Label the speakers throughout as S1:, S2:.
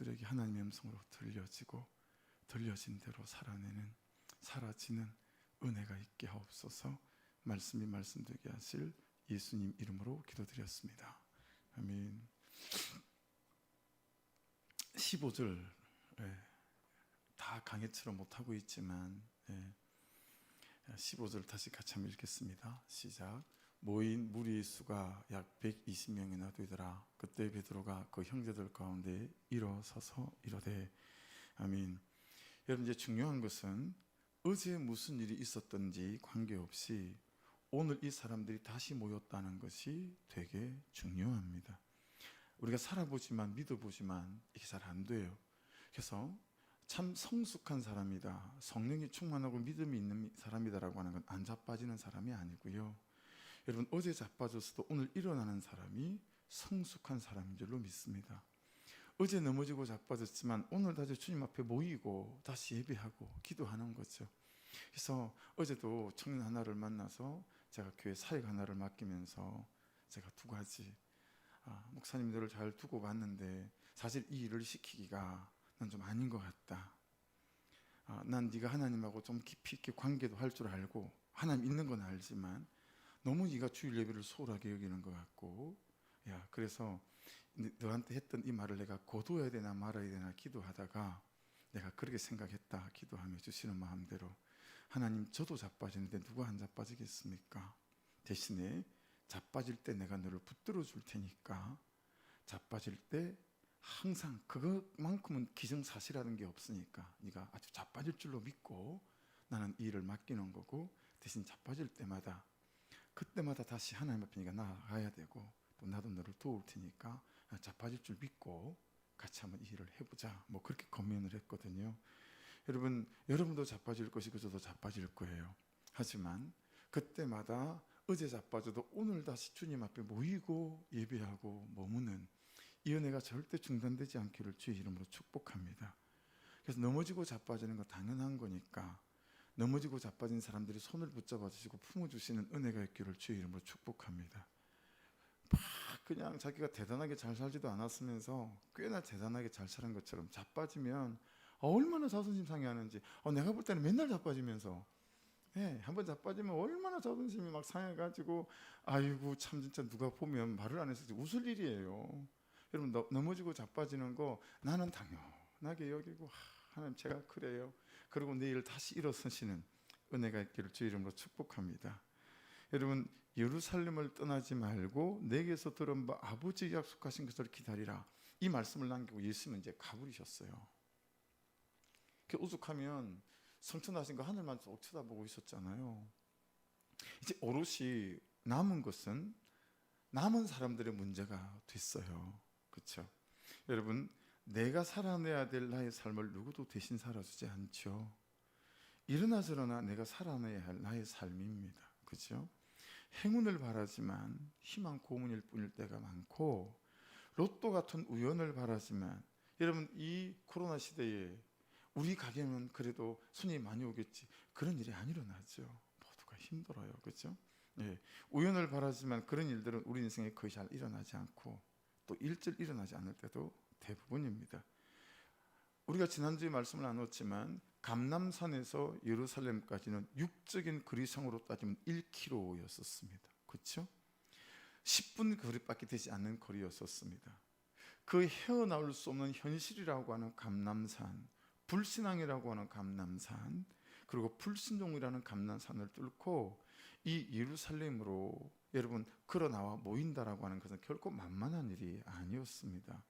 S1: 우리들에게 하나님의 음성으로 들려진 대로 사라지는 은혜가 있게 하옵소서. 말씀이 말씀되게 하실 예수님 이름으로 기도드렸습니다. 아멘. 15절 다 강해처럼 못하고 있지만 15절 다시 같이 한번 읽겠습니다. 시작. 모인 무리의 수가 약 120명이나 되더라. 그때 베드로가 그 형제들 가운데 일어서서 이르되. 아멘. 여러분, 이제 중요한 것은 어제 무슨 일이 있었든지 관계없이 오늘 이 사람들이 다시 모였다는 것이 되게 중요합니다. 우리가 살아보지만 믿어보지만 이게 잘 안 돼요. 그래서 참 성숙한 사람이다, 성령이 충만하고 믿음이 있는 사람이다라고 하는 건 안 자빠지는 사람이 아니고요. 여러분, 어제 자빠졌어도 오늘 일어나는 사람이 성숙한 사람인 줄로 믿습니다. 어제 넘어지고 자빠졌지만 오늘 다시 주님 앞에 모이고 다시 예배하고 기도하는 거죠. 그래서 어제도 청년 하나를 만나서 제가 교회 사역 하나를 맡기면서 제가 두 가지, 목사님들을 잘 두고 갔는데 사실 이 일을 시키기가 난 좀 아닌 것 같다. 난 네가 하나님하고 좀 깊이 있게 관계도 할 줄 알고 하나님 있는 건 알지만 너무 네가 주일 예배를 소홀하게 여기는 것 같고, 야, 그래서 너한테 했던 이 말을 내가 거둬야 되나 말아야 되나 기도하다가 내가 그렇게 생각했다. 기도하며 주시는 마음대로, 하나님, 저도 자빠지는데 누가 안 자빠지겠습니까? 대신에 자빠질 때 내가 너를 붙들어 줄 테니까 자빠질 때 항상 그것만큼은 기정사실하는 게 없으니까 네가 아주 자빠질 줄로 믿고 나는 이 일을 맡기는 거고, 대신 자빠질 때마다 그때마다 다시 하나님 앞에 네가 나아가야 되고 또 나도 너를 도울 테니까 자빠질 줄 믿고 같이 한번 이 일을 해보자, 뭐 그렇게 권면을 했거든요. 여러분도 자빠질 것이고 저도 자빠질 거예요. 하지만 그때마다 어제 자빠져도 오늘 다시 주님 앞에 모이고 예배하고 머무는 이 은혜가 절대 중단되지 않기를 주의 이름으로 축복합니다. 그래서 넘어지고 자빠지는 거 당연한 거니까 넘어지고 자빠진 사람들이 손을 붙잡아 주시고 품어주시는 은혜가 있기를 주의 이름으로 축복합니다. 막 그냥 자기가 대단하게 잘 살지도 않았으면서 꽤나 대단하게 잘 사는 것처럼 자빠지면 얼마나 자존심 상해하는지. 내가 볼 때는 맨날 자빠지면서 한번 자빠지면 얼마나 자존심이 막 상해가지고 아이고 참 진짜 누가 보면 말을 안 해서 웃을 일이에요. 여러분, 넘어지고 자빠지는 거 나는 당연하게 여기고 하나님 제가 그래요. 그리고 내일 다시 일어서시는 은혜가 있기를 주의 이름으로 축복합니다. 여러분, 예루살렘을 떠나지 말고 내게서 들은 바 아버지 약속하신 것을 기다리라, 이 말씀을 남기고 예수님은 이제 가버리셨어요. 오죽하면 성천하신 거 하늘만 쭉 쳐다보고 있었잖아요. 이제 오롯이 남은 것은 남은 사람들의 문제가 됐어요. 그렇죠? 여러분, 내가 살아내야 될 나의 삶을 누구도 대신 살아주지 않죠. 일어나 저러나 내가 살아내야 할 나의 삶입니다. 그렇죠? 행운을 바라지만 희망 고문일 뿐일 때가 많고, 로또 같은 우연을 바라지만, 여러분, 이 코로나 시대에 우리 가게는 그래도 손님이 많이 오겠지, 그런 일이 안 일어나죠. 모두가 힘들어요. 그렇죠? 우연을 바라지만 그런 일들은 우리 인생에 거의 잘 일어나지 않고 또 일절 일어나지 않을 때도 대부분입니다. 우리가 지난주에 말씀을 나눴지만 감람산에서 예루살렘까지는 육적인 거리상으로 따지면 1km였었습니다. 그렇죠? 10분 거리밖에 되지 않는 거리였었습니다. 그 헤어나올 수 없는 현실이라고 하는 감람산, 불신앙이라고 하는 감람산, 그리고 불순종이라는 감람산을 뚫고 이 예루살렘으로 여러분 걸어 나와 모인다라고 하는 것은 결코 만만한 일이 아니었습니다.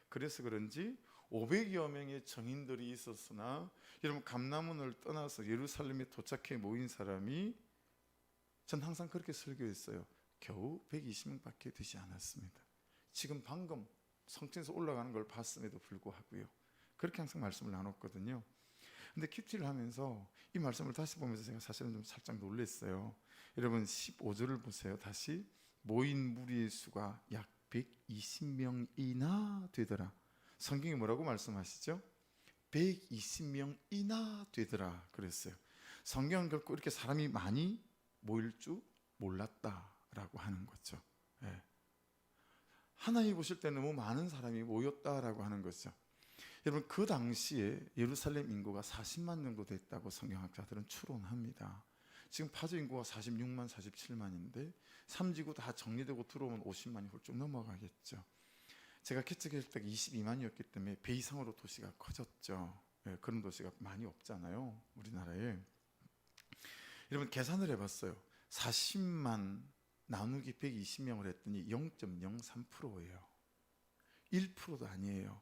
S1: 그래서 그런지 500여 명의 정인들이 있었으나 여러분, 감람원을 떠나서 예루살렘에 도착해 모인 사람이, 전 항상 그렇게 설교했어요. 겨우 120명밖에 되지 않았습니다. 지금 방금 성전에서 올라가는 걸 봤음에도 불구하고요. 그렇게 항상 말씀을 나눴거든요. 근데 큐티를 하면서 이 말씀을 다시 보면서 제가 사실은 좀 살짝 놀랐어요. 여러분, 15절을 보세요. 다시. 모인 무리의 수가 약 120명이나 되더라. 성경이 뭐라고 말씀하시죠? 120명이나 되더라 그랬어요. 성경은 결코 이렇게 사람이 많이 모일 줄 몰랐다라고 하는 거죠. 하나님 보실 때 너무 많은 사람이 모였다라고 하는 거죠. 여러분, 그 당시에 예루살렘 인구가 40만 정도 됐다고 성경학자들은 추론합니다. 지금 파주 인구가 46만, 47만인데 3지구 다 정리되고 들어오면 50만이 훌쩍 넘어가겠죠. 제가 개척했을 때 22만이었기 때문에 배 이상으로 도시가 커졌죠. 예, 그런 도시가 많이 없잖아요, 우리나라에. 여러분, 계산을 해봤어요. 40만 나누기 120명을 했더니 0.03%예요. 1%도 아니에요.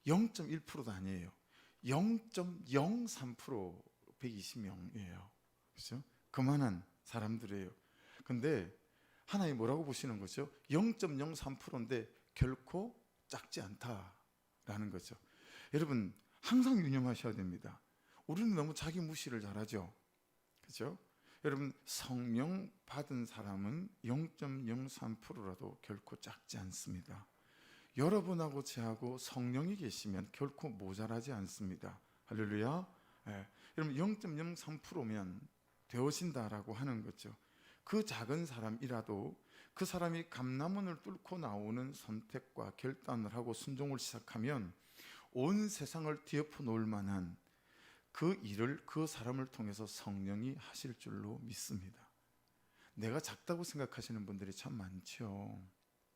S1: 0.1%도 아니에요. 0.03% 120명이에요. 그렇죠? 그만한 사람들이에요. 근데 하나님 뭐라고 보시는 거죠? 0.03%인데 결코 작지 않다라는 거죠. 여러분, 항상 유념하셔야 됩니다. 우리는 너무 자기 무시를 잘하죠. 그렇죠? 여러분, 성령 받은 사람은 0.03%라도 결코 작지 않습니다. 여러분하고 저하고 성령이 계시면 결코 모자라지 않습니다. 할렐루야. 예. 여러분, 0.03%면 되어진다라고 하는 거죠. 그 작은 사람이라도 그 사람이 감람원을 뚫고 나오는 선택과 결단을 하고 순종을 시작하면 온 세상을 뒤엎어 놓을 만한 그 일을 그 사람을 통해서 성령이 하실 줄로 믿습니다. 내가 작다고 생각하시는 분들이 참 많죠.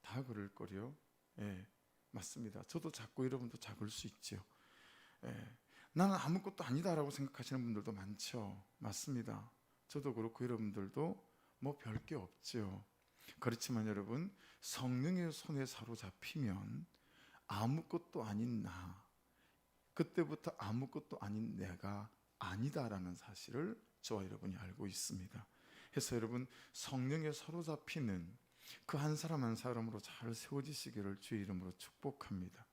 S1: 다 그럴 거요. 예, 맞습니다. 저도 작고 여러분도 작을 수 있죠. 예, 나는 아무것도 아니다라고 생각하시는 분들도 많죠. 맞습니다. 저도 그렇고 여러분들도 뭐 별 게 없죠. 그렇지만 여러분, 성령의 손에 사로잡히면 아무것도 아닌 나, 그때부터 아무것도 아닌 내가 아니다라는 사실을 저와 여러분이 알고 있습니다. 그래서 여러분, 성령에 사로잡히는 그 한 사람 한 사람으로 잘 세워지시기를 주의 이름으로 축복합니다.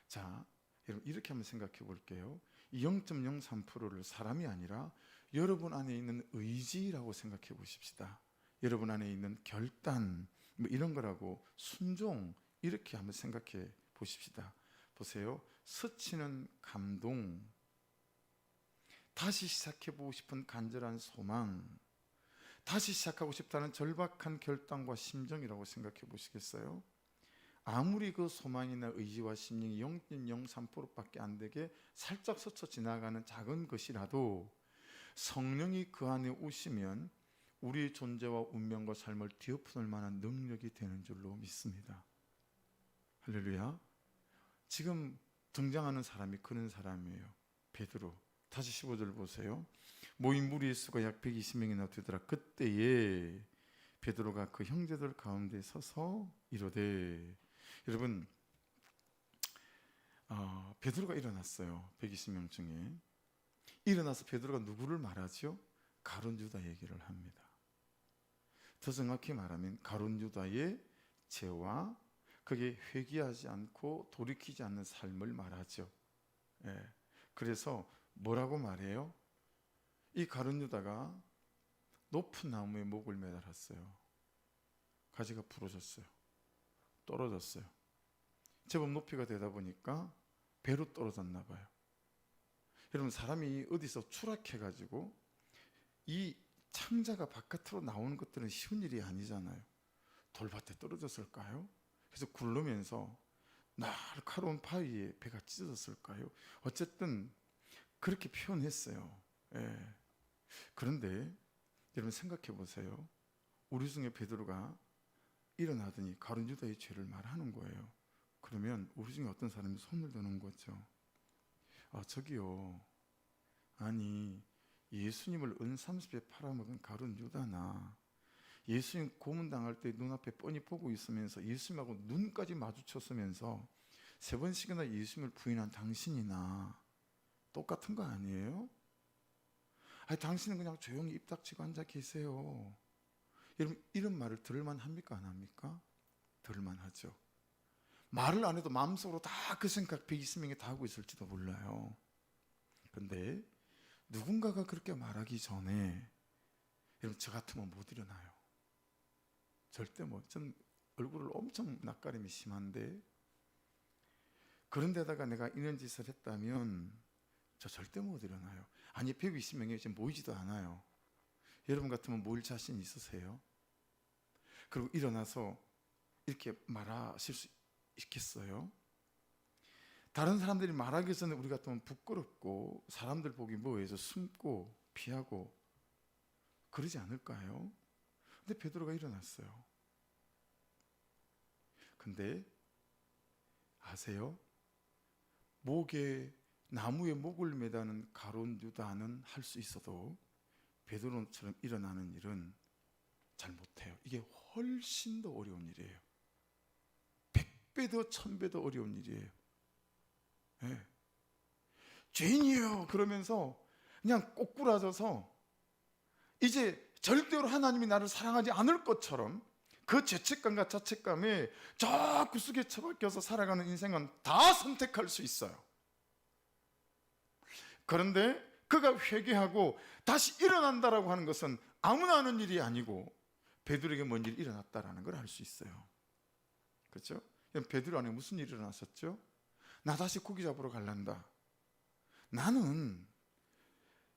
S1: 자, 여러분, 이렇게 한번 생각해 볼게요. 이 0.03%를 사람이 아니라 여러분 안에 있는 의지라고 생각해 보십시다. 여러분 안에 있는 결단, 뭐 이런 거라고, 순종, 이렇게 한번 생각해 보십시다. 보세요. 스치는 감동, 다시 시작해보고 싶은 간절한 소망, 다시 시작하고 싶다는 절박한 결단과 심정이라고 생각해 보시겠어요? 아무리 그 소망이나 의지와 심령이 0.03%밖에 안 되게 살짝 스쳐 지나가는 작은 것이라도 성령이 그 안에 오시면 우리의 존재와 운명과 삶을 뒤엎을 만한 능력이 되는 줄로 믿습니다. 할렐루야. 지금 등장하는 사람이 그런 사람이에요. 베드로. 다시 15절 보세요. 모인 무리의 수가 약 120명이나 되더라. 그때에 베드로가 그 형제들 가운데 서서 이르되, 여러분, 베드로가 일어났어요. 120명 중에. 일어나서 베드로가 누구를 말하죠? 가룟 유다 얘기를 합니다. 더 정확히 말하면 가룟 유다의 죄와 그게 회개하지 않고 돌이키지 않는 삶을 말하죠. 예. 그래서 뭐라고 말해요? 이 가룟 유다가 높은 나무에 목을 매달았어요. 가지가 부러졌어요. 떨어졌어요. 제법 높이가 되다 보니까 배로 떨어졌나 봐요. 여러분, 사람이 어디서 추락해가지고 이 창자가 바깥으로 나오는 것들은 쉬운 일이 아니잖아요. 돌밭에 떨어졌을까요? 그래서 굴르면서 날카로운 바위에 배가 찢어졌을까요? 어쨌든 그렇게 표현했어요. 예. 그런데 여러분, 생각해 보세요. 우리 중에 베드로가 일어나더니 가룟 유다의 죄를 말하는 거예요. 그러면 우리 중에 어떤 사람이 손을 드는 거죠. 저기요, 아니 예수님을 은30에 팔아먹은 가룟 유다나, 예수님 고문당할 때 눈앞에 뻔히 보고 있으면서 예수님하고 눈까지 마주쳤으면서 3번씩이나 예수님을 부인한 당신이나 똑같은 거 아니에요? 아니, 당신은 그냥 조용히 입 닥치고 앉아 계세요. 여러분, 이런 말을 들을만 합니까? 안 합니까? 들을만 하죠. 말을 안 해도 마음속으로 다 그 생각 120명이 다 하고 있을지도 몰라요. 그런데 누군가가 그렇게 말하기 전에 여러분, 저 같으면 못 일어나요. 절대 못. 전 얼굴을 엄청 낯가림이 심한데, 그런데다가 내가 이런 짓을 했다면 저 절대 못 일어나요. 아니, 120명이 지금 모이지도 않아요. 여러분 같으면 모일 자신 있으세요? 그리고 일어나서 이렇게 말하실 수 있겠어요? 다른 사람들이 말하기 전에 우리 같으면 부끄럽고 사람들 보기 뭐해서 숨고 피하고 그러지 않을까요? 근데 베드로가 일어났어요. 근데 아세요? 나무에 목을 매다는 가룟 유다는 할 수 있어도 베드로처럼 일어나는 일은 잘 못해요. 이게 훨씬 더 어려운 일이에요. 100배도 1000배도 어려운 일이에요. 네. 죄인이에요 그러면서 그냥 꼬꾸라져서 이제 절대로 하나님이 나를 사랑하지 않을 것처럼 그 죄책감과 자책감에 저 구석에 처박혀서 살아가는 인생은 다 선택할 수 있어요. 그런데 그가 회개하고 다시 일어난다라고 하는 것은 아무나 하는 일이 아니고 베드로에게 뭔 일이 일어났다라는 걸 알 수 있어요. 그렇죠? 베드로 안에 무슨 일이 일어났었죠? 나 다시 고기 잡으러 갈란다. 나는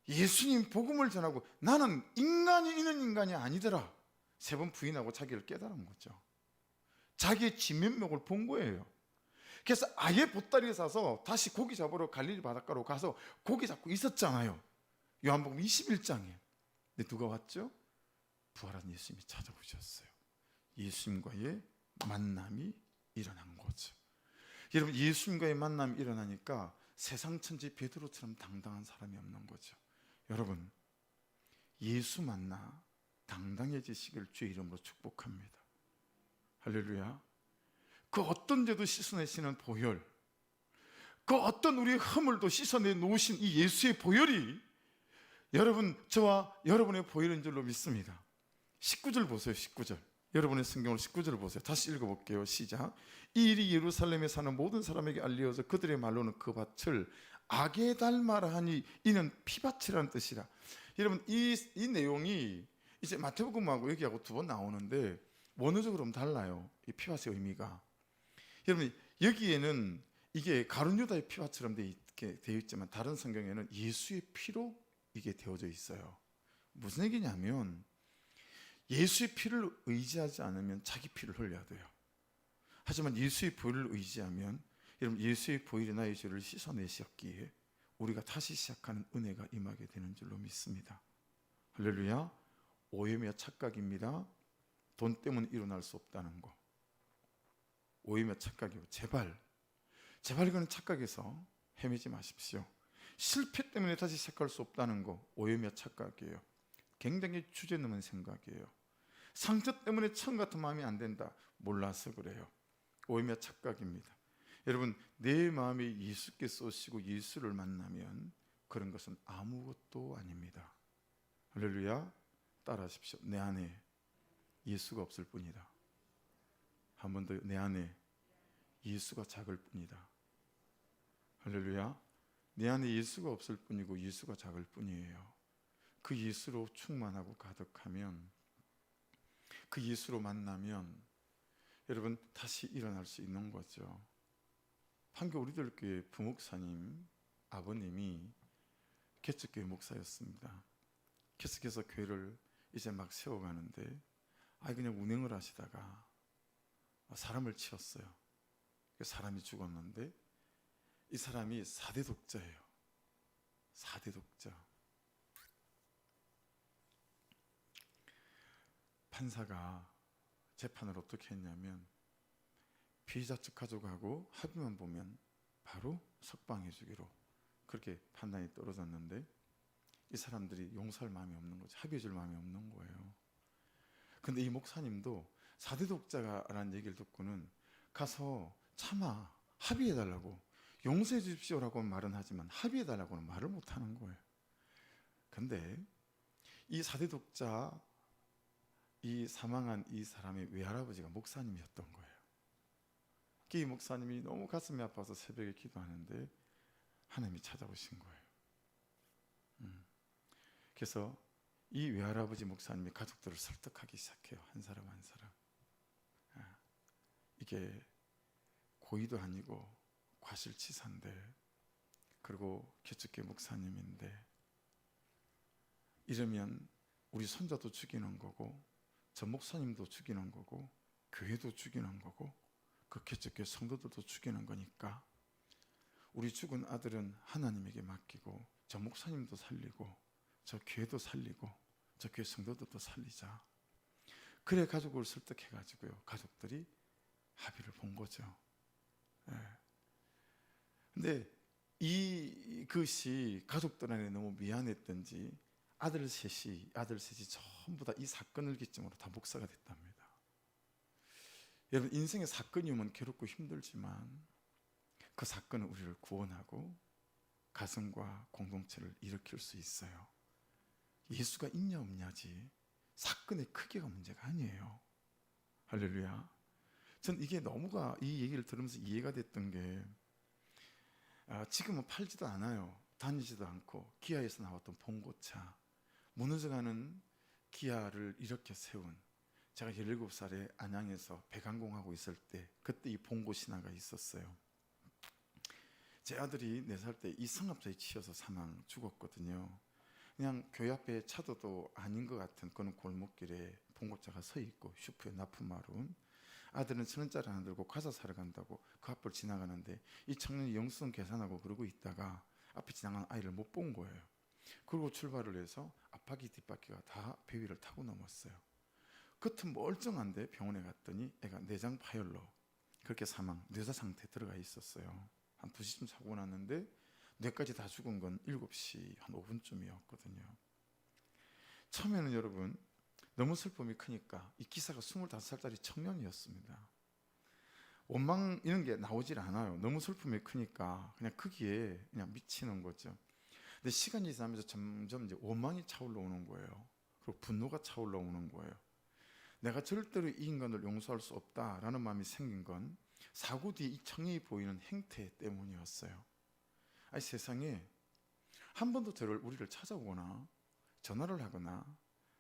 S1: 예수님 복음을 전하고 나는 인간이 있는 인간이 아니더라. 3번 부인하고 자기를 깨달은 거죠. 자기의 진면목을 본 거예요. 그래서 아예 보따리에 사서 다시 고기 잡으러 갈릴리 바닷가로 가서 고기 잡고 있었잖아요. 요한복음 21장에. 근데 누가 왔죠? 부활한 예수님이 찾아오셨어요. 예수님과의 만남이 일어난 거죠. 여러분, 예수님과의 만남이 일어나니까 세상 천지 베드로처럼 당당한 사람이 없는 거죠. 여러분, 예수 만나 당당해지시길 주의 이름으로 축복합니다. 할렐루야. 그 어떤 죄도 씻어내시는 보혈, 그 어떤 우리의 허물도 씻어내 놓으신 이 예수의 보혈이 여러분, 저와 여러분의 보혈인 줄로 믿습니다. 19절 보세요. 19절. 여러분의 성경을 19절을 보세요. 다시 읽어볼게요. 시작. 이 일이 예루살렘에 사는 모든 사람에게 알려져 그들의 말로는 그 밭을 악에 닮아라 하니 이는 피밭이라는 뜻이라. 여러분, 이 내용이 이제 마태복음하고 여기하고 2번 나오는데 원어적으로는 달라요. 이 피밭의 의미가. 여러분, 여기에는 이게 가룟 유다의 피밭처럼 되어 있지만 다른 성경에는 예수의 피로 이게 되어져 있어요. 무슨 얘기냐면 예수의 피를 의지하지 않으면 자기 피를 흘려야 돼요. 하지만 예수의 보혈을 의지하면 여러분, 예수의 보혈이 나의 죄를 씻어내셨기에 우리가 다시 시작하는 은혜가 임하게 되는 줄로 믿습니다. 할렐루야. 오해며 착각입니다. 돈 때문에 일어날 수 없다는 거. 오해며 착각이요. 제발 이거는 착각에서 헤매지 마십시오. 실패 때문에 다시 시작할 수 없다는 거 오해며 착각이에요. 굉장히 주제넘은 생각이에요. 상처 때문에 처음 같은 마음이 안 된다. 몰라서 그래요. 오해며 착각입니다. 여러분, 내 마음에 예수께 쏘시고 예수를 만나면 그런 것은 아무것도 아닙니다. 할렐루야. 따라하십시오. 내 안에 예수가 없을 뿐이다. 한 번 더. 내 안에 예수가 작을 뿐이다. 할렐루야. 내 안에 예수가 없을 뿐이고 예수가 작을 뿐이에요. 그 예수로 충만하고 가득하면, 그 예수로 만나면 여러분 다시 일어날 수 있는 거죠. 판교 우리들 교회 부목사님 아버님이 개척교회 목사였습니다. 계속해서 교회를 이제 막 세워가는데 그냥 운행을 하시다가 사람을 치었어요. 사람이 죽었는데 이 사람이 4대 독자예요. 4대 독자. 판사가 재판을 어떻게 했냐면 피의자 측 가족하고 합의만 보면 바로 석방해 주기로 그렇게 판단이 떨어졌는데 이 사람들이 용서할 마음이 없는 거죠. 합의해 줄 마음이 없는 거예요. 근데 이 목사님도 4대 독자라는 얘기를 듣고는 가서 차마 합의해 달라고, 용서해 주십시오라고 말은 하지만 합의해 달라고는 말을 못 하는 거예요. 근데 이 4대 독자, 이 사망한 이 사람의 외할아버지가 목사님이었던 거예요. 이 목사님이 너무 가슴이 아파서 새벽에 기도하는데 하나님이 찾아오신 거예요. 그래서 이 외할아버지 목사님이 가족들을 설득하기 시작해요. 한 사람 한 사람. 이게 고의도 아니고 과실치사인데, 그리고 개척교회 목사님인데 이러면 우리 손자도 죽이는 거고 저 목사님도 죽이는 거고 교회도 죽이는 거고 그 개척교회 성도들도 죽이는 거니까 우리 죽은 아들은 하나님에게 맡기고 저 목사님도 살리고 저 교회도 살리고 저 교회 성도들도 살리자. 그래 가족을 설득해가지고요, 가족들이 합의를 본 거죠. 예. 근데 이것이 가족들한테 너무 미안했던지 아들 셋이 전부 다 이 사건을 기점으로 다 목사가 됐답니다. 여러분, 인생의 사건이 오면 괴롭고 힘들지만 그 사건은 우리를 구원하고 가정과 공동체를 일으킬 수 있어요. 예수가 있냐 없냐지 사건의 크기가 문제가 아니에요. 할렐루야. 전 이게 너무가 이 얘기를 들으면서 이해가 됐던 게 지금은 팔지도 않아요. 다니지도 않고 기아에서 나왔던 봉고차, 무너져가는 기아를 이렇게 세운, 제가 17살에 안양에서 배관공하고 있을 때 그때 이 봉고 신화가 있었어요. 제 아들이 4살 때 이 성압자에 치여서 죽었거든요. 그냥 교회 앞에 차도도 아닌 것 같은 그런 골목길에 봉고차가 서 있고 슈퍼에 납품하러 아들은 1,000원짜리 하나 들고 과자 사러 간다고 그 앞을 지나가는데 이 청년이 영수증 계산하고 그러고 있다가 앞에 지나가는 아이를 못 본 거예요. 그리고 출발을 해서 앞바퀴 뒷바퀴가 다 배 위를 타고 넘었어요. 겉은 멀쩡한데 병원에 갔더니 애가 내장 파열로 그렇게 뇌사 상태에 들어가 있었어요. 한 2시쯤 사고 났는데 뇌까지 다 죽은 건 7시 한 5분쯤이었거든요. 처음에는 여러분 너무 슬픔이 크니까 이 기사가 25살짜리 청년이었습니다. 원망 이런 게 나오질 않아요. 너무 슬픔이 크니까 그냥 크기에 그냥 미치는 거죠. 근데 시간이 지나면서 점점 이제 원망이 차올라 오는 거예요. 그리고 분노가 차올라 오는 거예요. 내가 절대로 이 인간을 용서할 수 없다라는 마음이 생긴 건 사고 뒤에 이 청년이 보이는 행태 때문이었어요. 아니, 세상에 한 번도 우리를 찾아오거나 전화를 하거나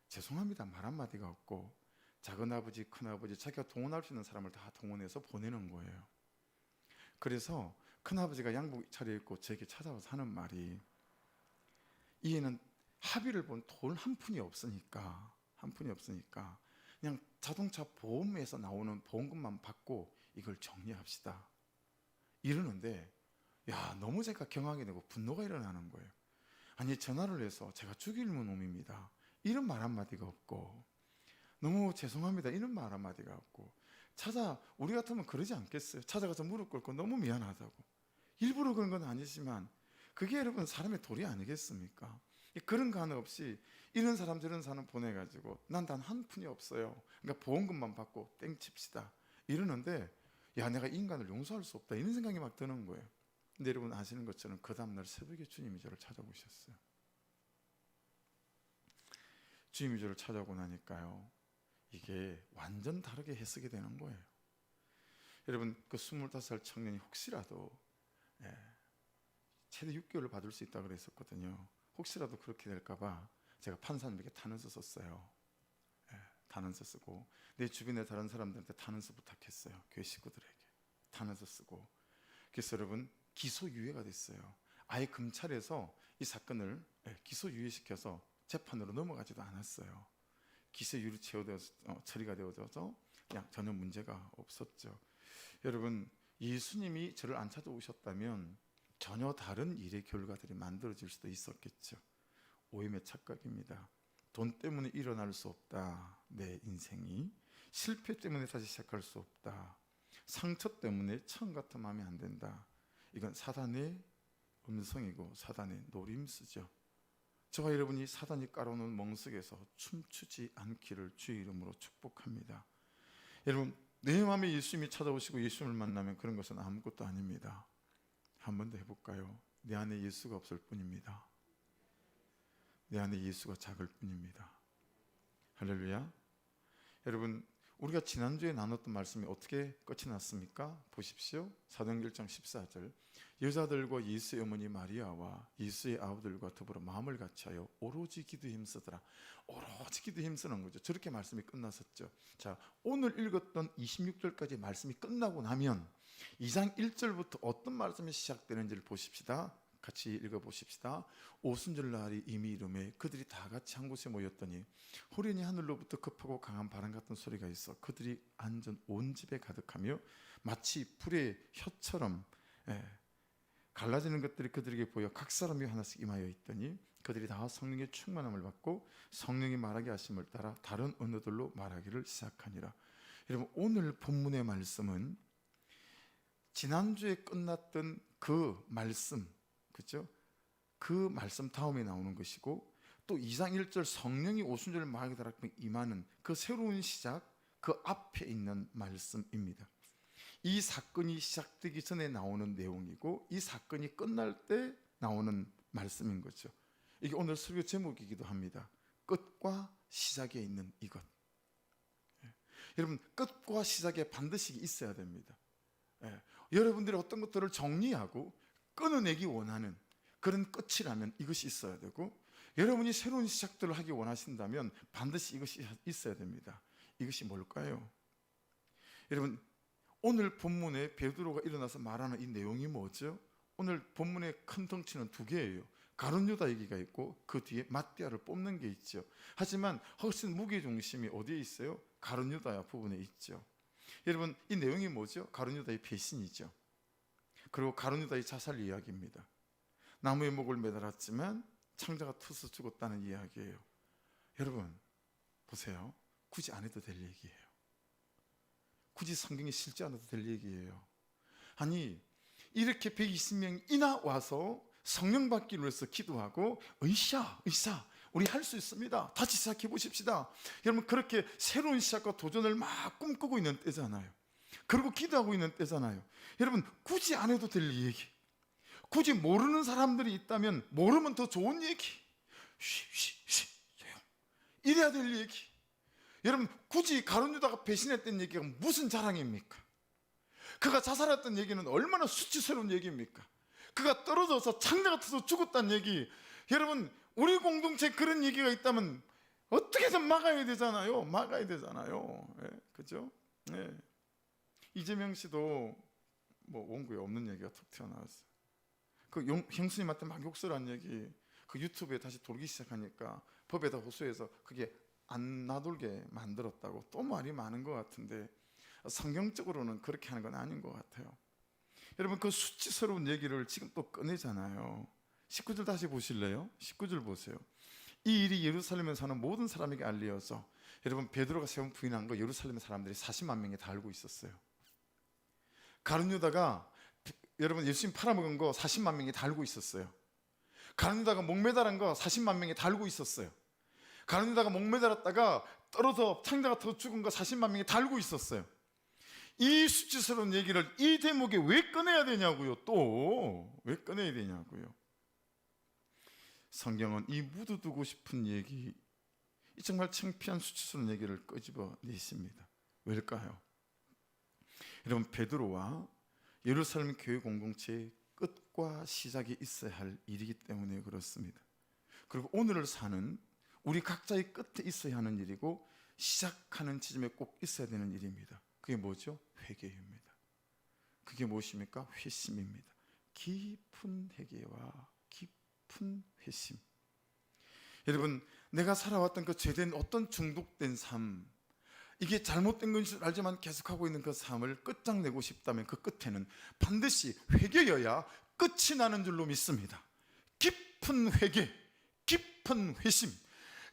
S1: 죄송합니다 말 한마디가 없고 작은아버지 큰아버지 자기가 동원할 수 있는 사람을 다 동원해서 보내는 거예요. 그래서 큰아버지가 양복 차려입고 저에게 찾아와서 하는 말이, 이 애는 합의를 본 돈 한 푼이 없으니까 그냥 자동차 보험에서 나오는 보험금만 받고 이걸 정리합시다 이러는데, 야, 너무 제가 경악이 되고 분노가 일어나는 거예요. 아니, 전화를 해서 제가 죽일 놈입니다 이런 말 한마디가 없고, 너무 죄송합니다 이런 말 한마디가 없고, 우리 같으면 그러지 않겠어요? 찾아가서 무릎 꿇고 너무 미안하다고. 일부러 그런 건 아니지만 그게 여러분 사람의 도리 아니겠습니까? 그런 거 하나 없이 이런 사람 저런 사람 보내가지고 난 단 한 푼이 없어요, 그러니까 보험금만 받고 땡칩시다 이러는데, 야, 내가 인간을 용서할 수 없다 이런 생각이 막 드는 거예요. 근데 여러분 아시는 것처럼 그 다음날 새벽에 주님이 저를 찾아오셨어요. 주님이 저를 찾아오고 나니까요, 이게 완전 다르게 해석이 되는 거예요. 여러분, 그 25살 청년이 혹시라도 최대 6개월을 받을 수 있다고 그랬었거든요. 혹시라도 그렇게 될까봐 제가 판사님에게 탄원서 썼어요. 탄원서 쓰고 내 주변의 다른 사람들한테 탄원서 부탁했어요. 교회 식구들에게 탄원서 쓰고. 그래서 여러분 기소유예가 됐어요. 아예 검찰에서 이 사건을 기소유예시켜서 재판으로 넘어가지도 않았어요. 기소유예 처리가 되어져서 그냥 전혀 문제가 없었죠. 여러분, 예수님이 저를 안 찾아오셨다면 전혀 다른 일의 결과들이 만들어질 수도 있었겠죠. 오임의 착각입니다. 돈 때문에 일어날 수 없다, 내 인생이. 실패 때문에 다시 시작할 수 없다. 상처 때문에 처음 같은 마음이 안 된다. 이건 사단의 음성이고 사단의 노림수죠. 저와 여러분이 사단이 깔아놓은 멍석에서 춤추지 않기를 주의 이름으로 축복합니다. 여러분, 내 마음에 예수님이 찾아오시고 예수님을 만나면 그런 것은 아무것도 아닙니다. 한 번 더 해볼까요? 내 안에 예수가 없을 뿐입니다. 내 안에 예수가 작을 뿐입니다. 할렐루야. 여러분, 우리가 지난주에 나눴던 말씀이 어떻게 끝이 났습니까? 보십시오. 사도행전 1장 14절, 여자들과 예수의 어머니 마리아와 예수의 아우들과 더불어 마음을 같이하여 오로지 기도에 힘쓰더라. 오로지 기도에 힘쓰는 거죠. 저렇게 말씀이 끝났었죠. 자, 오늘 읽었던 26절까지 말씀이 끝나고 나면 2장 1절부터 어떤 말씀이 시작되는지를 보십시다. 같이 읽어보십시다. 오순절날이 이미 이르매 그들이 다 같이 한 곳에 모였더니 호련히 하늘로부터 급하고 강한 바람 같은 소리가 있어 그들이 앉은 온 집에 가득하며 마치 불의 혀처럼 갈라지는 것들이 그들에게 보여 각 사람이 하나씩 임하여 있더니 그들이 다 성령의 충만함을 받고 성령이 말하게 하심을 따라 다른 언어들로 말하기를 시작하니라. 여러분, 오늘 본문의 말씀은 지난주에 끝났던 그 말씀, 그렇죠? 그 말씀 다음에 나오는 것이고, 또 2장 1절 성령이 오순절 말하게 따라 임하는 그 새로운 시작, 그 앞에 있는 말씀입니다. 이 사건이 시작되기 전에 나오는 내용이고 이 사건이 끝날 때 나오는 말씀인 거죠. 이게 오늘 설교 제목이기도 합니다. 끝과 시작에 있는 이것. 여러분, 끝과 시작에 반드시 있어야 됩니다. 여러분들이 어떤 것들을 정리하고 끊어내기 원하는 그런 끝이라면 이것이 있어야 되고, 여러분이 새로운 시작들을 하기 원하신다면 반드시 이것이 있어야 됩니다. 이것이 뭘까요? 여러분, 오늘 본문에 베드로가 일어나서 말하는 이 내용이 뭐죠? 오늘 본문의 큰 덩치는 두 개예요. 가룟 유다 얘기가 있고 그 뒤에 마띠아를 뽑는 게 있죠. 하지만 훨씬 무게 중심이 어디에 있어요? 가룟 유다 부분에 있죠. 여러분, 이 내용이 뭐죠? 가룟 유다의 배신이죠. 그리고 가룟 유다의 자살 이야기입니다. 나무에 목을 매달았지만 창자가 터서 죽었다는 이야기예요. 여러분 보세요. 굳이 안 해도 될 얘기예요. 굳이 성경에 실지 않아도 될 얘기예요. 아니, 이렇게 120명이나 와서 성령 받기 위해서 기도하고 의사 우리 할 수 있습니다, 다시 시작해 보십시다. 여러분, 그렇게 새로운 시작과 도전을 막 꿈꾸고 있는 때잖아요. 그리고 기도하고 있는 때잖아요. 여러분, 굳이 안 해도 될 얘기, 굳이 모르는 사람들이 있다면 모르면 더 좋은 얘기, 조용, 이래야 될 얘기. 여러분, 굳이 가룟 유다가 배신했던 얘기가 무슨 자랑입니까? 그가 자살했던 얘기는 얼마나 수치스러운 얘기입니까? 그가 떨어져서 창자가 터서 죽었다는 얘기. 여러분, 우리 공동체에 그런 얘기가 있다면 어떻게든 막아야 되잖아요. 그죠? 이재명 씨도 뭐 원고에 없는 얘기가 툭 튀어나왔어요. 그 형수님한테 막 욕설한 얘기, 그 유튜브에 다시 돌기 시작하니까 법에다 호소해서 그게 안 나돌게 만들었다고. 또 말이 많은 것 같은데 성경적으로는 그렇게 하는 건 아닌 것 같아요. 여러분, 그 수치스러운 얘기를 지금 또 꺼내잖아요. 19절 다시 보실래요? 19절 보세요. 이 일이 예루살렘에 사는 모든 사람에게 알려서, 여러분, 베드로가 세 번 부인한 거 예루살렘 사람들이 40만 명이 다 알고 있었어요. 가룟 유다가 여러분 예수님 팔아먹은 거 40만 명이 다 알고 있었어요. 가룟 유다가 목매달은 거 40만 명이 다 알고 있었어요. 가룟 유다가 목매달았다가 떨어져 창자가 더 죽은 거 40만 명이 다 알고 있었어요. 이 수치스러운 얘기를 이 대목에 왜 꺼내야 되냐고요. 또 왜 꺼내야 되냐고요. 성경은 이 묻어두고 싶은 얘기, 이 정말 창피한 수치스러운 얘기를 끄집어내십니다. 왜일까요? 여러분, 베드로와 예루살렘 교회 공동체의 끝과 시작이 있어야 할 일이기 때문에 그렇습니다. 그리고 오늘을 사는 우리 각자의 끝에 있어야 하는 일이고 시작하는 지점에 꼭 있어야 되는 일입니다. 그게 뭐죠? 회개입니다. 그게 무엇입니까? 회심입니다. 깊은 회개와 깊은 회심. 여러분, 내가 살아왔던 그 죄된 어떤 중독된 삶, 이게 잘못된 건 줄 알지만 계속하고 있는 그 삶을 끝장내고 싶다면 그 끝에는 반드시 회개여야 끝이 나는 줄로 믿습니다. 깊은 회개, 깊은 회심.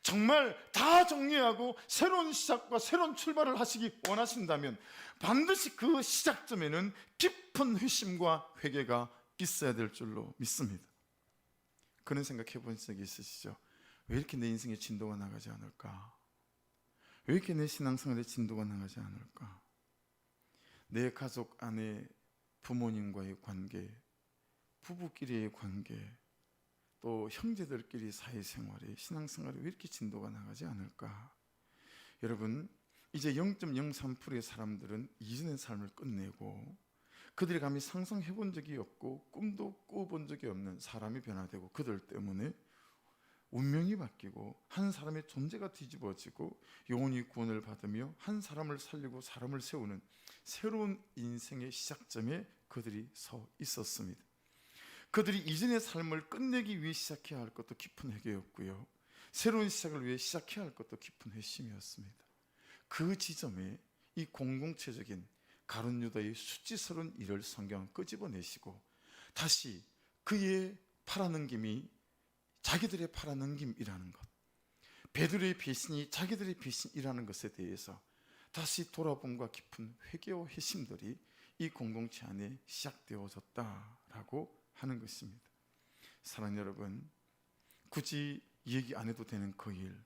S1: 정말 다 정리하고 새로운 시작과 새로운 출발을 하시기 원하신다면 반드시 그 시작점에는 깊은 회심과 회개가 있어야 될 줄로 믿습니다. 그런 생각해 본 적이 있으시죠? 왜 이렇게 내 인생에 진도가 나가지 않을까? 왜 이렇게 내 신앙생활에 진도가 나가지 않을까? 내 가족 안에 부모님과의 관계, 부부끼리의 관계, 또 형제들끼리 사회생활에, 신앙생활에 왜 이렇게 진도가 나가지 않을까? 여러분, 이제 0.03%의 사람들은 이전의 삶을 끝내고 그들이 감히 상상해 본 적이 없고 꿈도 꿔본 적이 없는 사람이 변화되고, 그들 때문에 운명이 바뀌고 한 사람의 존재가 뒤집어지고 영혼이 구원을 받으며 한 사람을 살리고 사람을 세우는 새로운 인생의 시작점에 그들이 서 있었습니다. 그들이 이전의 삶을 끝내기 위해 시작해야 할 것도 깊은 회개였고요, 새로운 시작을 위해 시작해야 할 것도 깊은 회심이었습니다. 그 지점에 이 공동체적인 가룟 유다의 수치스러운 일을 성경은 끄집어내시고 다시 그의 팔아넘김이 자기들의 팔아넘김이라는 것, 베드로의 배신이 자기들의 배신이라는 것에 대해서 다시 돌아봄과 깊은 회개와 회심들이 이 공동체 안에 시작되어졌다라고 하는 것입니다. 사랑하는 여러분, 굳이 얘기 안 해도 되는 그 일,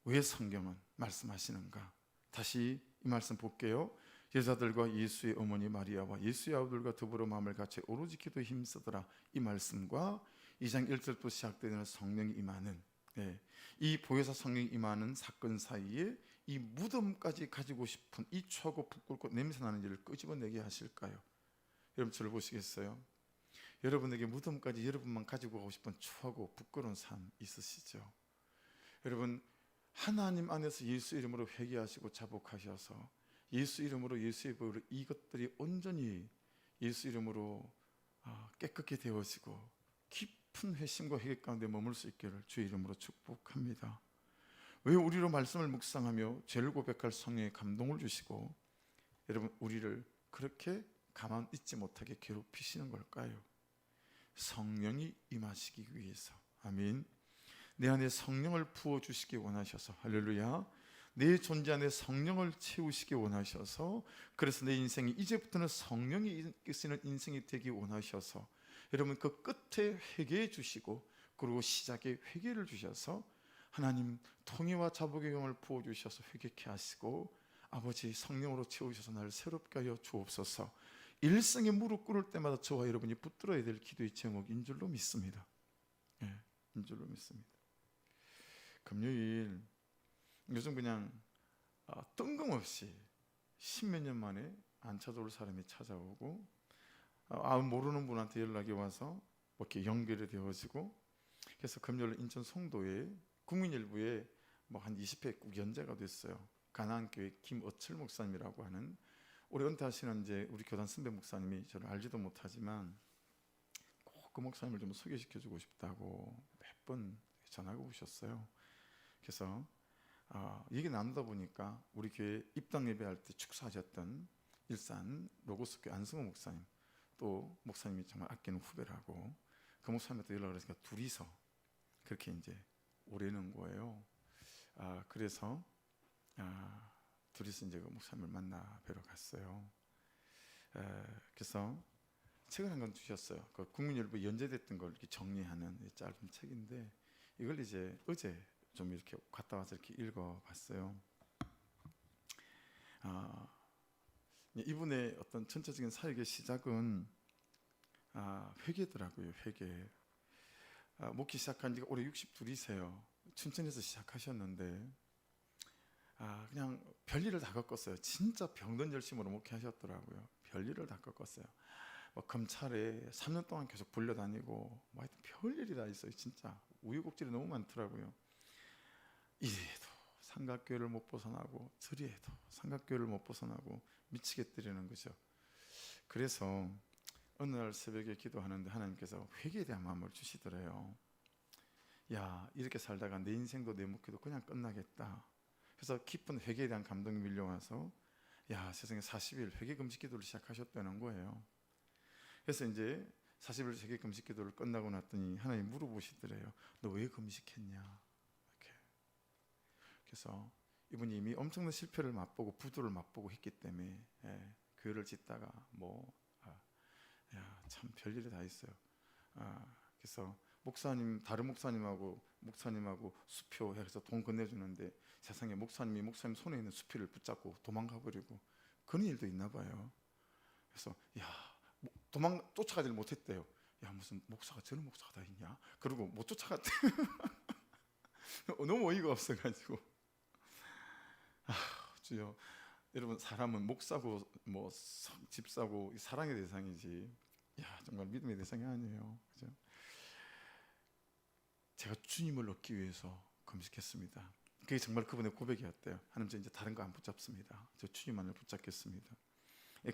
S1: 왜 성경은 말씀하시는가? 다시 이 말씀 볼게요. 여자들과 예수의 어머니 마리아와 예수의 아우들과 더불어 마음을 같이 오로지 기도에 힘쓰더라. 이 말씀과 2장 1절부터 시작되는 성령이 임하는, 이 보혜사 성령이 임하는 사건 사이에 이 무덤까지 가지고 싶은 이 추하고 부끄럽고 냄새나는 일을 끄집어내게 하실까요? 여러분 저를 보시겠어요? 여러분에게 무덤까지 여러분만 가지고 가고 싶은 추하고 부끄러운 삶 있으시죠? 여러분, 하나님 안에서 예수 이름으로 회개하시고 자복하셔서 예수 이름으로 예수의 보혈로 이것들이 온전히 예수 이름으로 깨끗게 되어지고 깊은 회심과 회개 가운데 머물 수 있기를 주의 이름으로 축복합니다. 왜 우리로 말씀을 묵상하며 죄를 고백할 성령의 감동을 주시고 여러분 우리를 그렇게 가만 있지 못하게 괴롭히시는 걸까요? 성령이 임하시기 위해서. 아멘. 내 안에 성령을 부어주시기 원하셔서, 할렐루야, 내 존재 안에 성령을 채우시기 원하셔서, 그래서 내 인생이 이제부터는 성령이 이끄시는 인생이 되기 원하셔서 여러분 그 끝에 회개해 주시고 그리고 시작에 회개를 주셔서 하나님 통회와 자복의 영을 부어주셔서 회개케 하시고 아버지 성령으로 채우셔서 나를 새롭게 하여 주옵소서. 일생에 무릎 꿇을 때마다 저와 여러분이 붙들어야 될 기도의 제목인 줄로 믿습니다. 인 줄로 믿습니다. 금요일 요즘 그냥 뜬금없이 십몇 년 만에 안 찾아올 사람이 찾아오고 모르는 분한테 연락이 와서 뭐 이렇게 연결이 되어지고, 그래서 금요일 인천 송도에 국민일보에 뭐 한 20회 꼭 연재가 됐어요. 가나안교회 김어철 목사님이라고 하는, 올해 은퇴하시는 이제 우리 교단 선배 목사님이, 저를 알지도 못하지만 꼭 그 목사님을 좀 소개시켜주고 싶다고 몇 번 전화가 오셨어요. 그래서 얘기 나누다 보니까 우리 교회 입당 예배할 때 축사하셨던 일산 로고스교회 안승호 목사님, 또 목사님이 정말 아끼는 후배라고, 그 목사님한테 연락을 했으니까 둘이서 그렇게 이제 오래는 거예요. 그래서 둘이서 이제 그 목사님을 만나 뵈러 갔어요. 그래서 책을 한 권 주셨어요. 그 국민일보 연재됐던 걸 이렇게 정리하는 짧은 책인데, 이걸 이제 어제 좀 이렇게 갔다 와서 이렇게 읽어봤어요. 이분의 어떤 전체적인 사역의 시작은 회개더라고요. 회개. 목기 시작한 지가 올해 62이세요. 춘천에서 시작하셨는데 그냥 별일을 다 겪었어요. 진짜 병든 열심으로 목회하셨더라고요. 별일을 다 겪었어요. 뭐 검찰에 3년 동안 계속 불려다니고 뭐 하여튼 별일이 다 있어요. 진짜 우여곡절이 너무 많더라고요. 이래도 삼각교회를 못 벗어나고 저리해도 삼각교회를 못 벗어나고 미치겠다는 거죠. 그래서 어느 날 새벽에 기도하는데 하나님께서 회개에 대한 마음을 주시더래요. 야, 이렇게 살다가 내 인생도 내 목회도 그냥 끝나겠다. 그래서 깊은 회개에 대한 감동이 밀려와서 야, 세상에 40일 회개 금식 기도를 시작하셨다는 거예요. 그래서 이제 40일 회개 금식 기도를 끝나고 났더니 하나님 물어보시더래요. 너 왜 금식했냐? 이렇게. 그래서 이분이 이미 엄청난 실패를 맛보고 부도를 맛보고 했기 때문에 교회를 짓다가 참 별일이 다 있어요. 그래서 목사님, 다른 목사님하고 수표 해서 돈 건네주는데 세상에 목사님 손에 있는 수표를 붙잡고 도망가 버리고 그런 일도 있나 봐요. 그래서 쫓아가지를 못했대요. 야, 무슨 목사가 저런 목사가 다 있냐? 그리고 못 쫓아갔대. 너무 어이가 없어가지고. 주여, 여러분 사람은 목사고 뭐 집사고 사랑의 대상이지. 야, 정말 믿음의 대상이 아니에요. 그죠? 제가 주님을 얻기 위해서 금식했습니다. 그게 정말 그분의 고백이었대요. 하나님, 저 이제 다른 거 안 붙잡습니다. 저 주님만을 붙잡겠습니다.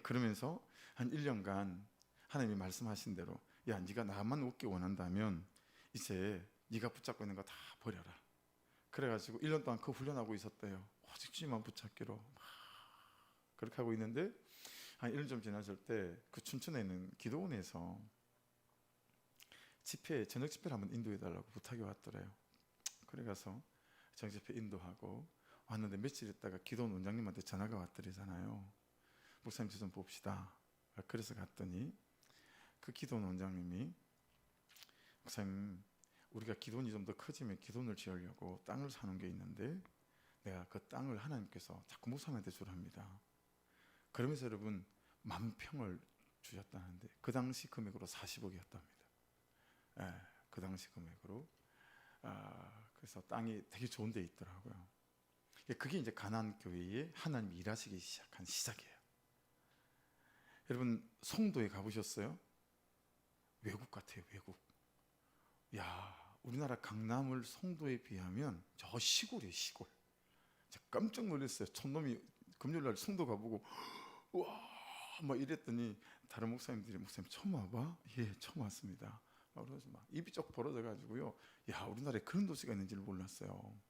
S1: 그러면서 한 1년간 하나님이 말씀하신 대로, 야, 네가 나만 얻기 원한다면 이제 네가 붙잡고 있는 거 다 버려라. 그래가지고 1년 동안 그 훈련하고 있었대요. 오직 주님만 붙잡기로. 그렇게 하고 있는데 한 1년 좀 지났을 때 그 춘천에 있는 기도원에서 저녁 집회를 한번 인도해 달라고 부탁이 왔더래요. 그래 가서 저녁 집회 인도하고 왔는데 며칠 있다가 기도원 원장님한테 전화가 왔더래잖아요. 목사님 저 좀 봅시다. 그래서 갔더니 그 기도원 원장님이 목사님 우리가 기도원이 좀 더 커지면 기도원을 지으려고 땅을 사는 게 있는데 내가 그 땅을 하나님께서 자꾸 목사님한테 주랍니다. 그러면서 여러분 10,000평을 주셨다는데 그 당시 금액으로 40억이었답니다. 예, 그 당시 금액으로. 그래서 땅이 되게 좋은 데 있더라고요. 그게 이제 가나안 교회에 하나님이 일하시기 시작한 시작이에요. 여러분 송도에 가보셨어요? 외국 같아요. 외국. 야, 우리나라 강남을 송도에 비하면 저 시골이에요. 시골. 제가 깜짝 놀랐어요. 촌놈이 금요일날 송도 가보고 와 막 이랬더니 다른 목사님들이 목사님 처음 와봐? 예, 처음 왔습니다. 그래서 막 입이 쩍 벌어져 가지고요. 야, 우리나라에 그런 도시가 있는지를 몰랐어요.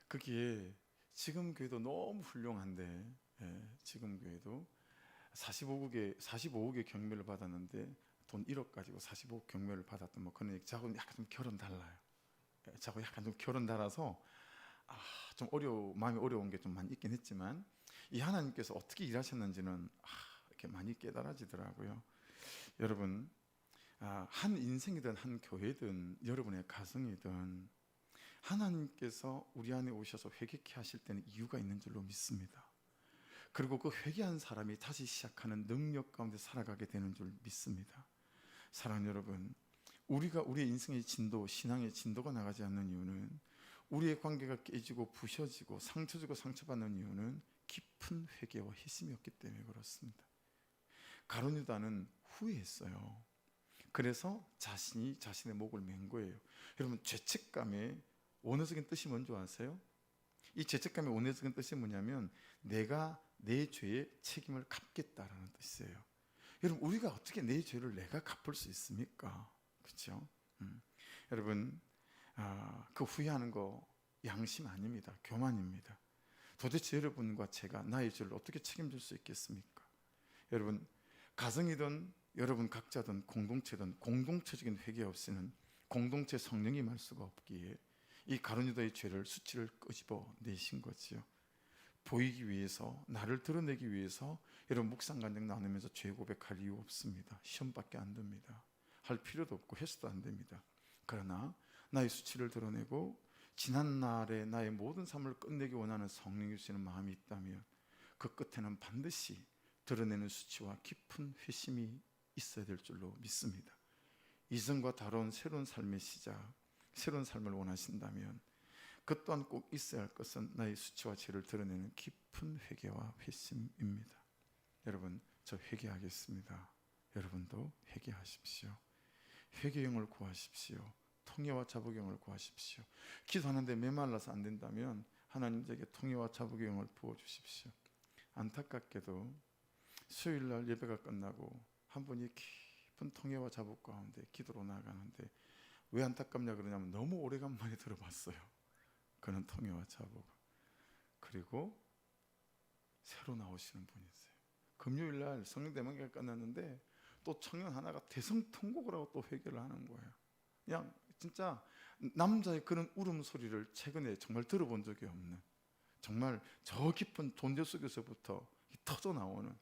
S1: 그게 지금 교회도 너무 훌륭한데, 지금 교회도 45억의 경매를 받았는데 돈 1억 가지고 45억 경매를 받았던 뭐 그런 얘기. 저하고는 약간 좀 결은 달라요. 저하고 약간 좀 결은 달라서 좀 마음이 어려운 게 좀 많이 있긴 했지만 이 하나님께서 어떻게 일하셨는지는 이렇게 많이 깨달아지더라고요. 여러분, 한 인생이든 한 교회든 여러분의 가정이든 하나님께서 우리 안에 오셔서 회개케 하실 때는 이유가 있는 줄로 믿습니다. 그리고 그 회개한 사람이 다시 시작하는 능력 가운데 살아가게 되는 줄 믿습니다. 사랑하는 여러분, 우리가 우리의 인생의 진도, 신앙의 진도가 나가지 않는 이유는 우리의 관계가 깨지고 부셔지고 상처 주고 상처받는 이유는 깊은 회개와 희심이었기 때문에 그렇습니다. 가룟 유다는 후회했어요. 그래서 자신이 자신의 목을 맨 거예요. 여러분, 죄책감의 원어적인 뜻이 뭔지 아세요? 이 죄책감의 원어적인 뜻이 뭐냐면 내가 내 죄의 책임을 갚겠다라는 뜻이에요. 여러분, 우리가 어떻게 내 죄를 내가 갚을 수 있습니까? 그렇죠? 여러분, 그 후회하는 거 양심 아닙니다. 교만입니다. 도대체 여러분과 제가 나의 죄를 어떻게 책임질 수 있겠습니까? 여러분, 가정이든 여러분 각자든 공동체든 공동체적인 회개 없이는 공동체 성령이 말 수가 없기에 이 가룟 유다의 죄를 수치를 끄집어 내신 거지요. 보이기 위해서, 나를 드러내기 위해서 여러분 묵상 간증 나누면서 죄 고백할 이유 없습니다. 시험밖에 안 듭니다. 할 필요도 없고 해서도 안 됩니다. 그러나 나의 수치를 드러내고 지난 날에 나의 모든 삶을 끝내기 원하는 성령이 주시는 마음이 있다면 그 끝에는 반드시 드러내는 수치와 깊은 회심이 있어야 될 줄로 믿습니다. 이전과 다른 새로운 삶의 시작, 새로운 삶을 원하신다면 그 또한 꼭 있어야 할 것은 나의 수치와 죄를 드러내는 깊은 회개와 회심입니다. 여러분, 저 회개하겠습니다. 여러분도 회개하십시오. 회개형을 구하십시오. 통해와 자복형을 구하십시오. 기도하는데 메말라서 안 된다면 하나님 제게 통해와 자복형을 부어주십시오. 안타깝게도 수요일날 예배가 끝나고 한 분이 깊은 통해와 자복 가운데 기도로 나가는데 왜 안타깝냐 그러냐면 너무 오래간만에 들어봤어요. 그는 통해와 자복. 그리고 새로 나오시는 분이세요. 금요일날 성령대망회가 끝났는데 또 청년 하나가 대성통곡을 하고 또 회개를 하는 거예요. 그냥 진짜 남자의 그런 울음소리를 최근에 정말 들어본 적이 없는, 정말 저 깊은 존재 속에서부터 터져 나오는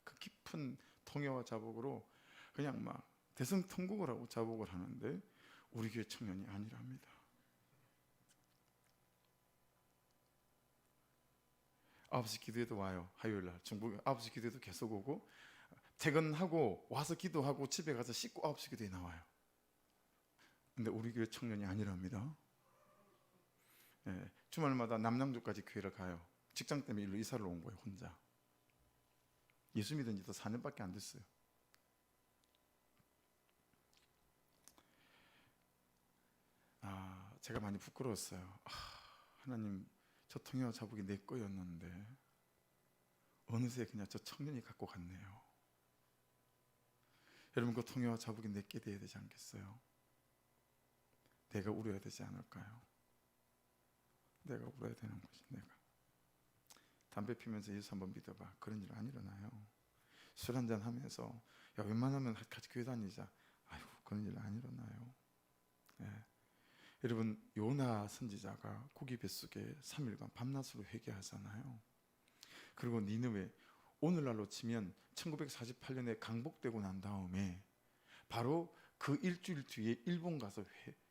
S1: 그 깊은 통해와 자복으로 그냥 막 대성통곡을 하고 자복을 하는데 우리 교회 청년이 아니랍니다. 9시 기도회도 와요. 화요일날 중국 9시 기도회도 계속 오고 퇴근하고 와서 기도하고 집에 가서 씻고 9시 기도회 나와요. 근데 우리 교회 청년이 아니랍니다. 주말마다 남양주까지 교회를 가요. 직장 때문에 일로 이사를 온 거예요. 혼자. 예수 믿은 지도 4년밖에 안 됐어요. 제가 많이 부끄러웠어요. 하나님, 저 통해와 자복이 내 거였는데 어느새 그냥 저 청년이 갖고 갔네요. 여러분, 그 통해와 자복이 내게 돼야 되지 않겠어요? 내가 울어야 되지 않을까요? 내가 울어야 되는 거지. 내가 담배 피면서 예수 한번 믿어봐. 그런 일 안 일어나요. 술 한잔 하면서 야 웬만하면 같이 교회 다니자. 아이고 그런 일 안 일어나요. 예. 여러분 요나 선지자가 고기 뱃속에 3일간 밤낮으로 회개하잖아요. 그리고 니느웨 오늘날로 치면 1948년에 강복되고 난 다음에 바로 그 일주일 뒤에 일본 가서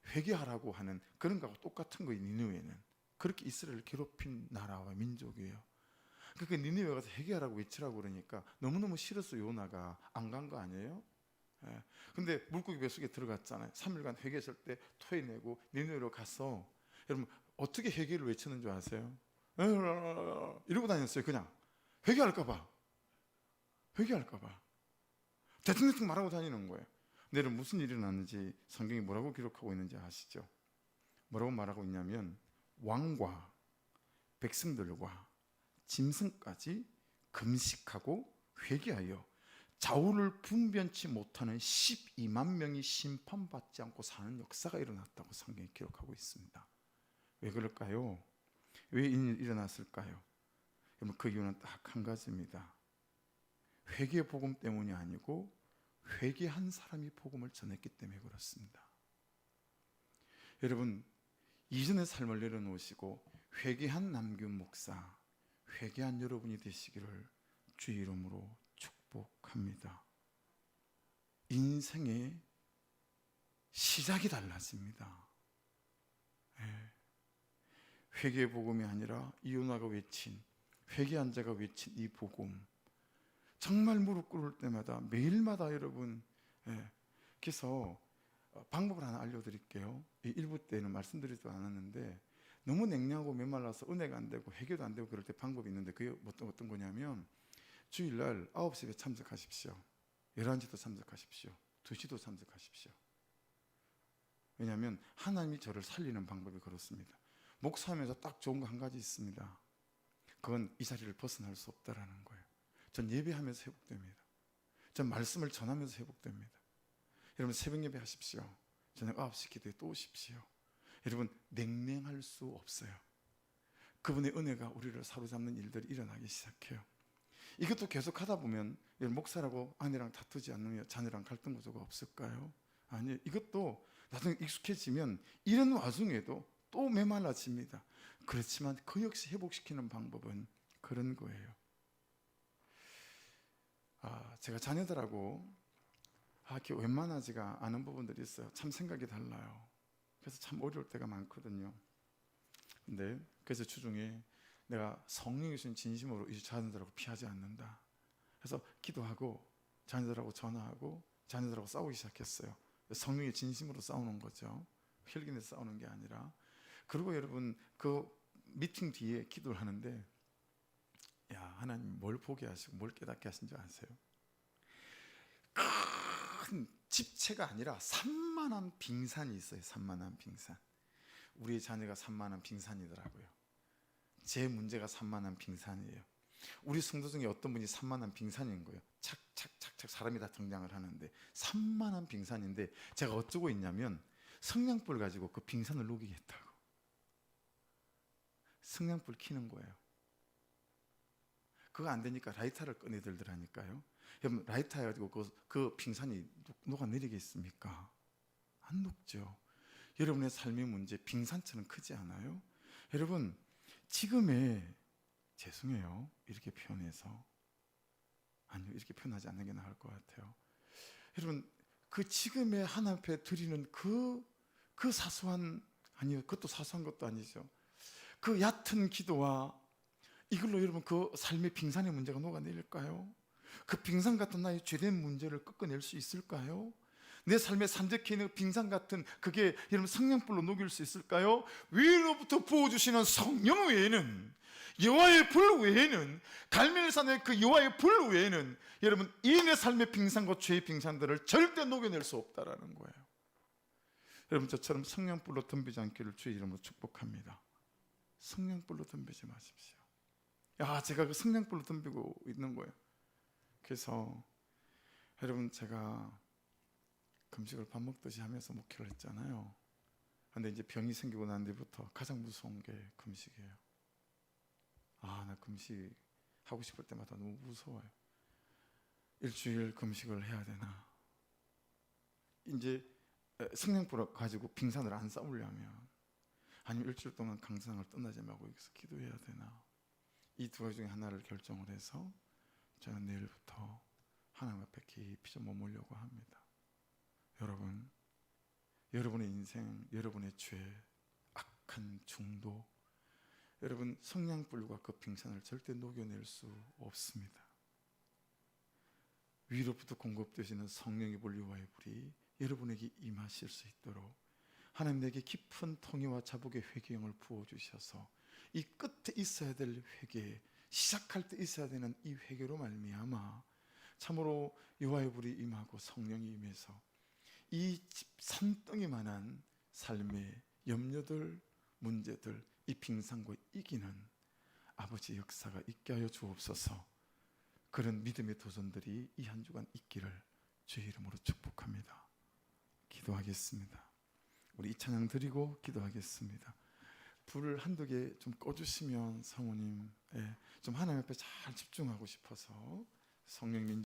S1: 회개하라고 하는 그런 거하고 똑같은 거예요. 니느웨는 그렇게 이스라엘을 괴롭힌 나라와 민족이에요. 그러니까 니느웨 가서 회개하라고 외치라고 그러니까 너무너무 싫어서 요나가 안 간 거 아니에요? 예. 근데 물고기 뱃속에 들어갔잖아요. 3일간 회개했을 때 토해내고 니느웨로 가서 여러분 어떻게 회개를 외치는 줄 아세요? 이러고 다녔어요. 그냥 회개할까봐 대충 말하고 다니는 거예요. 근데 여러분 무슨 일이 일어났는지 성경이 뭐라고 기록하고 있는지 아시죠? 뭐라고 말하고 있냐면 왕과 백성들과 짐승까지 금식하고 회개하여 좌우를 분변치 못하는 12만 명이 심판받지 않고 사는 역사가 일어났다고 성경이 기록하고 있습니다. 왜 그럴까요? 왜 이 일이 일어났을까요? 여러분 그 이유는 딱 한 가지입니다. 회개 복음 때문이 아니고 회개한 사람이 복음을 전했기 때문에 그렇습니다. 여러분 이전의 삶을 내려놓으시고 회개한 남균 목사, 회개한 여러분이 되시기를 주의 이름으로 축복합니다. 인생의 시작이 달라집니다. 회개의 복음이 아니라 이요나가 외친, 회개한 자가 외친 이 복음, 정말 무릎 꿇을 때마다 매일마다 여러분, 그래서 방법을 하나 알려드릴게요. 일부 때는 말씀드리지도 않았는데 너무 냉랭하고 메말라서 은혜가 안 되고 회개도 안 되고 그럴 때 방법이 있는데 그게 어떤 거냐면 주일날 9시에 참석하십시오. 11시도 참석하십시오. 2시도 참석하십시오. 왜냐하면 하나님이 저를 살리는 방법이 그렇습니다. 목사하면서 딱 좋은 거 한 가지 있습니다. 그건 이 자리를 벗어날 수 없다라는 거예요. 전 예배하면서 회복됩니다. 전 말씀을 전하면서 회복됩니다. 여러분 새벽 예배 하십시오. 저녁 9시 기도에 또 오십시오. 여러분 냉랭할 수 없어요. 그분의 은혜가 우리를 사로잡는 일들이 일어나기 시작해요. 이것도 계속 하다 보면 목사라고 아내랑 다투지 않으며 자녀랑 갈등 구조가 없을까요? 아니, 이것도 나중에 익숙해지면 이런 와중에도 또 메말라집니다. 그렇지만 그 역시 회복시키는 방법은 그런 거예요. 제가 자녀들하고 이렇게 웬만하지가 않은 부분들이 있어요. 참 생각이 달라요. 그래서 참 어려울 때가 많거든요. 근데 그래서 주중에 내가 성령이 주신 진심으로 이 자녀들하고 피하지 않는다. 그래서 기도하고 자녀들하고 전화하고 자녀들하고 싸우기 시작했어요. 성령의 진심으로 싸우는 거죠. 혈기내서 싸우는 게 아니라. 그리고 여러분 그 미팅 뒤에 기도를 하는데 하나님 뭘 보게 하시고 뭘 깨닫게 하신 줄 아세요? 큰 집채가 아니라 산만한 빙산이 있어요. 산만한 빙산. 우리 자녀가 산만한 빙산이더라고요. 제 문제가 산만한 빙산이에요. 우리 성도 중에 어떤 분이 산만한 빙산인 거예요. 착착착착 사람이 다 등장을 하는데 산만한 빙산인데 제가 어쩌고 있냐면 성냥불 가지고 그 빙산을 녹이겠다고 성냥불 켜는 거예요. 그거 안 되니까 라이터를 꺼내들더라니까요. 여러분 라이터 해가지고 그 빙산이 녹아내리겠습니까? 안 녹죠. 여러분의 삶의 문제 빙산처럼 크지 않아요? 여러분 지금의 죄송해요 이렇게 표현해서 아니요 이렇게 표현하지 않는 게 나을 것 같아요. 여러분 그 지금의 하나님 앞에 드리는 그 사소한 아니요 그것도 사소한 것도 아니죠. 그 얕은 기도와 이걸로 여러분 그 삶의 빙산의 문제가 녹아내릴까요? 그 빙산 같은 나의 죄된 문제를 꺾어낼 수 있을까요? 내 삶에 산적해 있는 빙산 같은 그게 여러분 성령불로 녹일 수 있을까요? 위로부터 부어주시는 성령 외에는 여호와의 불 외에는 갈멜산의 그 여호와의 불 외에는 여러분 이 내 삶의 빙산과 죄의 빙산들을 절대 녹여낼 수 없다라는 거예요. 여러분 저처럼 성령불로 덤비지 않기를 주의 이름으로 축복합니다. 성령불로 덤비지 마십시오. 제가 그 성령불로 덤비고 있는 거예요. 그래서 여러분 제가 금식을 밥 먹듯이 하면서 목회를 했잖아요. 그런데 이제 병이 생기고 난 뒤부터 가장 무서운 게 금식이에요. 나 금식 하고 싶을 때마다 너무 무서워요. 일주일 금식을 해야 되나? 이제 성령불을 가지고 빙산을 안 쌓으려면, 아니면 일주일 동안 강산을 떠나지 말고 여기서 기도해야 되나? 이 두 가지 중에 하나를 결정을 해서 저는 내일부터 하나님 앞에 깊이 좀 머물려고 합니다. 여러분, 여러분의 인생, 여러분의 죄, 악한 중독, 여러분 성냥불과 그 빙산을 절대 녹여낼 수 없습니다. 위로부터 공급되시는 성령의 불리와의 불이 여러분에게 임하실 수 있도록 하나님 내게 깊은 통해와 자복의 회개형을 부어주셔서 이 끝에 있어야 될 회개, 시작할 때 있어야 되는 이 회개로 말미암아 참으로 여호와의 불이 임하고 성령이 임해서 이 산덩이만한 삶의 염려들, 문제들, 이 빙산과 이기는 아버지 역사가 있게 하여 주옵소서. 그런 믿음의 도전들이 이 한 주간 있기를 주의 이름으로 축복합니다. 기도하겠습니다. 우리 이 찬양 드리고 기도하겠습니다. 불을 한두 개 좀 꺼주시면 사모님, 좀 하나님 앞에 잘 집중하고 싶어서 성령님